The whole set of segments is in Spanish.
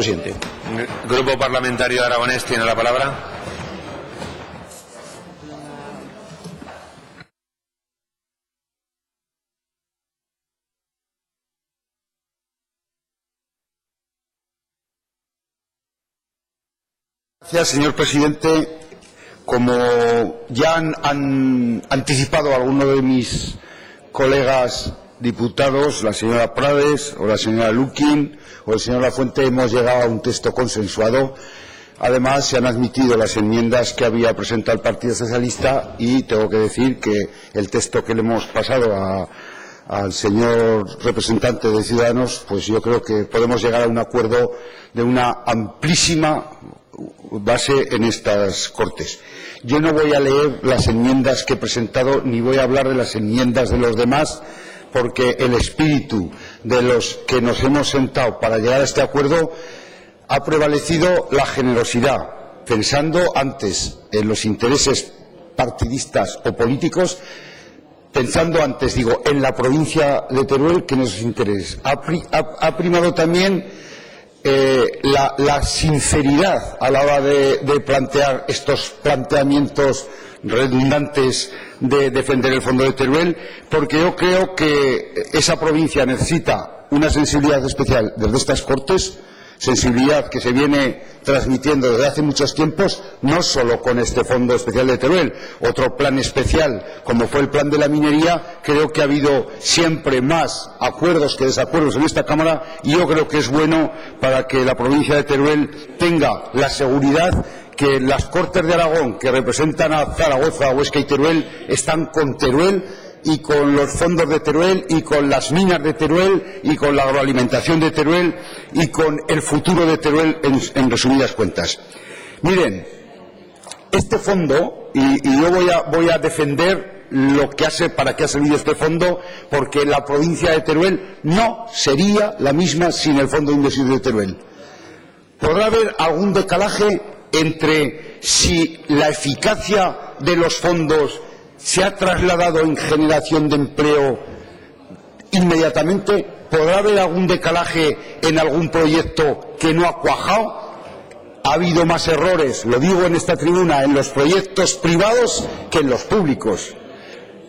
presidente. Grupo Parlamentario Aragonés tiene la palabra. Gracias, señor presidente. Como ya han anticipado algunos de mis colegas diputados, la señora Prades o la señora Lukin o el señor Lafuente, hemos llegado a un texto consensuado. Además, se han admitido las enmiendas que había presentado el Partido Socialista y tengo que decir que el texto que le hemos pasado al señor representante de Ciudadanos, pues yo creo que podemos llegar a un acuerdo de una amplísima base en estas Cortes. Yo no voy a leer las enmiendas que he presentado ni voy a hablar de las enmiendas de los demás, porque el espíritu de los que nos hemos sentado para llegar a este acuerdo ha prevalecido la generosidad, pensando antes en los intereses partidistas o políticos, pensando antes, en la provincia de Teruel que en esos intereses. Ha primado también la sinceridad a la hora de plantear estos planteamientos redundantes de defender el fondo de Teruel, porque yo creo que esa provincia necesita una sensibilidad especial desde estas Cortes, sensibilidad que se viene transmitiendo desde hace muchos tiempos, no solo con este Fondo Especial de Teruel, otro plan especial como fue el plan de la minería. Creo que ha habido siempre más acuerdos que desacuerdos en esta Cámara y yo creo que es bueno para que la provincia de Teruel tenga la seguridad que las Cortes de Aragón, que representan a Zaragoza, Huesca y Teruel, están con Teruel y con los fondos de Teruel y con las minas de Teruel y con la agroalimentación de Teruel y con el futuro de Teruel en resumidas cuentas. Miren, este fondo, y yo voy a defender lo que para qué ha servido este fondo, porque la provincia de Teruel no sería la misma sin el Fondo de Inversión de Teruel. Podrá haber algún decalaje entre si la eficacia de los fondos se ha trasladado en generación de empleo inmediatamente, podrá haber algún decalaje en algún proyecto que no ha cuajado. Ha habido más errores, lo digo en esta tribuna, en los proyectos privados que en los públicos.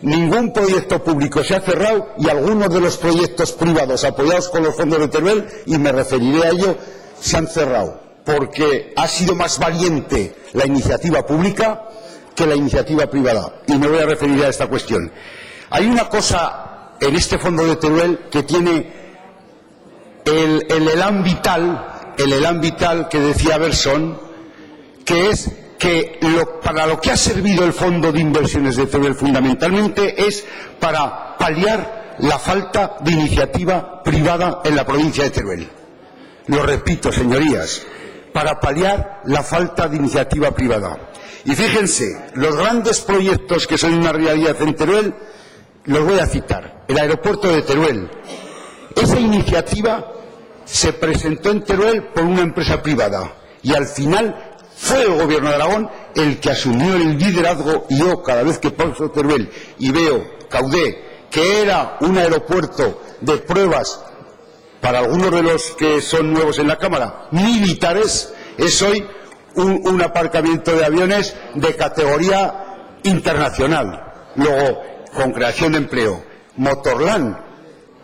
Ningún proyecto público se ha cerrado y algunos de los proyectos privados apoyados con los fondos de Teruel, y me referiré a ello, se han cerrado, porque ha sido más valiente la iniciativa pública que la iniciativa privada, y me voy a referir a esta cuestión. Hay una cosa en este fondo de Teruel que tiene el elán vital que decía Berson, que es que para lo que ha servido el Fondo de Inversiones de Teruel fundamentalmente es para paliar la falta de iniciativa privada en la provincia de Teruel. Lo repito, señorías, para paliar la falta de iniciativa privada. Y fíjense, los grandes proyectos que son una realidad en Teruel, los voy a citar. El aeropuerto de Teruel. Esa iniciativa se presentó en Teruel por una empresa privada y al final fue el Gobierno de Aragón el que asumió el liderazgo, y yo cada vez que paso Teruel y veo Caudé, que era un aeropuerto de pruebas para algunos de los que son nuevos en la Cámara, militares, es hoy un aparcamiento de aviones de categoría internacional. Luego, con creación de empleo. Motorland,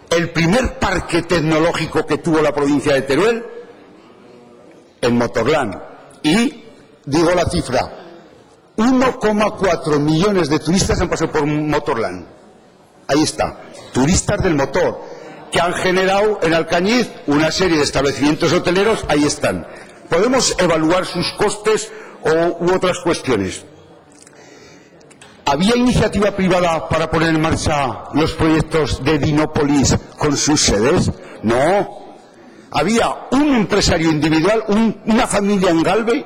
el primer parque tecnológico que tuvo la provincia de Teruel, en Motorland. Y, digo la cifra, 1,4 millones de turistas han pasado por Motorland. Ahí está, turistas del motor, que han generado en Alcañiz una serie de establecimientos hoteleros. Ahí están. Podemos evaluar sus costes u otras cuestiones. ¿Había iniciativa privada para poner en marcha los proyectos de Dinópolis con sus sedes? No. Había un empresario individual, una familia en Galve,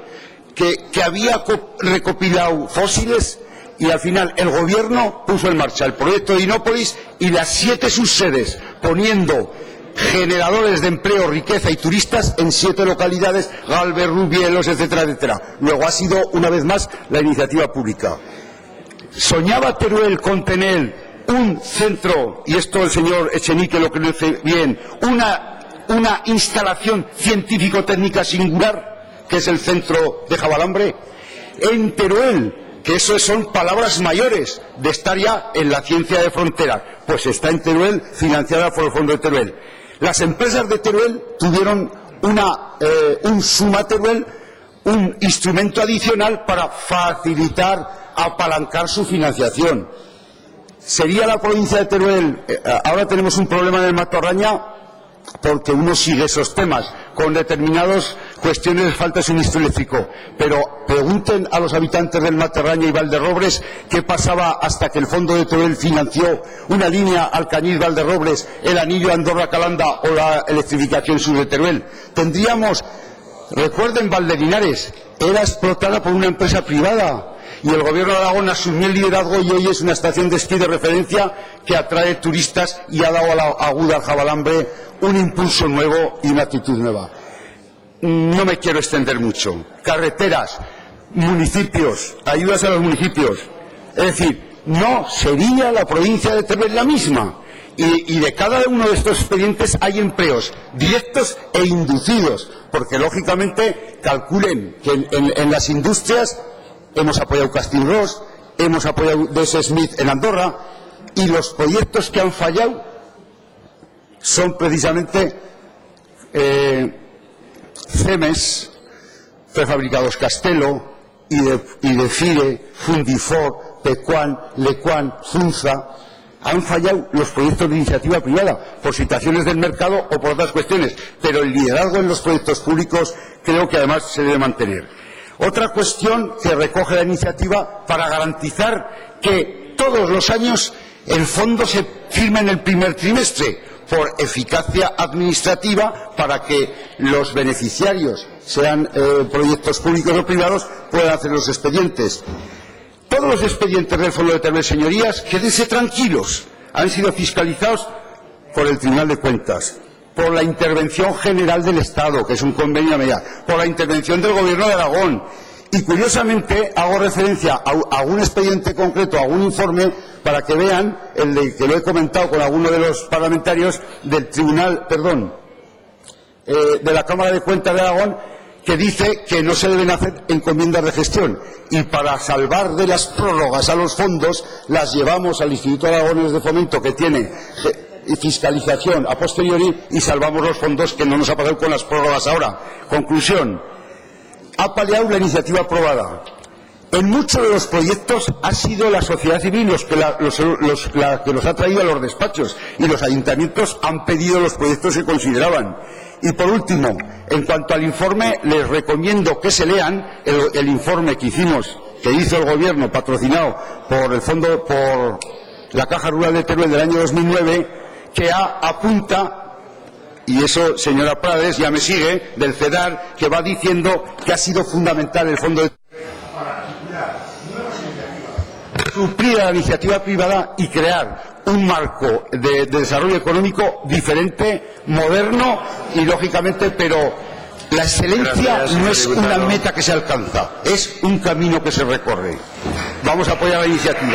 que había recopilado fósiles, y al final el Gobierno puso en marcha el proyecto de Dinópolis y las 7 subsedes, poniendo generadores de empleo, riqueza y turistas en 7 localidades, Galve, Rubielos, etcétera, etcétera. Luego ha sido, una vez más, la iniciativa pública. ¿Soñaba Teruel con tener un centro, y esto el señor Echenique lo conoce bien, una una instalación científico-técnica singular, que es el centro de Javalambre. En Teruel, que eso son palabras mayores de estar ya en la ciencia de frontera, pues está en Teruel, financiada por el Fondo de Teruel. Las empresas de Teruel tuvieron un Suma Teruel, un instrumento adicional para facilitar, apalancar su financiación. ¿Sería la provincia de Teruel? Ahora tenemos un problema en el Matarraña porque uno sigue esos temas. Con determinadas cuestiones de falta de suministro eléctrico. Pero pregunten a los habitantes del Matarraña y Valderrobres qué pasaba hasta que el Fondo de Teruel financió una línea Alcañiz-Valderrobres, el anillo Andorra-Calanda o la electrificación sur de Teruel. Recuerden, Valdelinares era explotada por una empresa privada. Y el Gobierno de Aragón asumió el liderazgo y hoy es una estación de esquí de referencia que atrae turistas y ha dado a la Aguda, al Javalambre, un impulso nuevo y una actitud nueva. No me quiero extender mucho. Carreteras, municipios, ayudas a los municipios. Es decir, no sería la provincia de Teruel la misma. Y de cada uno de estos expedientes hay empleos directos e inducidos, porque lógicamente calculen que en las industrias hemos apoyado Casting Ross, hemos apoyado DS Smith en Andorra, y los proyectos que han fallado son precisamente CEMES, Prefabricados Castelo, Idefire, Fundifor, Pecuan, Lecuan, Funza. Han fallado los proyectos de iniciativa privada por situaciones del mercado o por otras cuestiones, pero el liderazgo en los proyectos públicos creo que además se debe mantener. Otra cuestión que recoge la iniciativa para garantizar que todos los años el fondo se firme en el primer trimestre por eficacia administrativa para que los beneficiarios, sean proyectos públicos o privados, puedan hacer los expedientes. Todos los expedientes del Fondo de Teruel, señorías, quédense tranquilos, han sido fiscalizados por el Tribunal de Cuentas, por la intervención general del Estado, que es un convenio media, por la intervención del Gobierno de Aragón. Y curiosamente hago referencia a un expediente concreto, a un informe, para que vean, que lo he comentado con alguno de los parlamentarios del Tribunal, de la Cámara de Cuentas de Aragón, que dice que no se deben hacer encomiendas de gestión. Y para salvar de las prórrogas a los fondos, las llevamos al Instituto Aragonés de Fomento, que tiene fiscalización a posteriori, y salvamos los fondos, que no nos ha pasado con las prórrogas ahora. Conclusión. Ha paliado la iniciativa aprobada. En muchos de los proyectos ha sido la sociedad civil la que los ha traído a los despachos, y los ayuntamientos han pedido los proyectos que consideraban. Y por último, en cuanto al informe, les recomiendo que se lean el informe que hizo el Gobierno, patrocinado por el Fondo, por la Caja Rural de Teruel del año 2009, que apunta, y eso, señora Prades, ya me sigue, del CEDAR, que va diciendo que ha sido fundamental el Fondo de suplir a la iniciativa privada y crear un marco de desarrollo económico diferente, moderno y lógicamente, pero la excelencia no es una meta que se alcanza, es un camino que se recorre. Vamos a apoyar la iniciativa.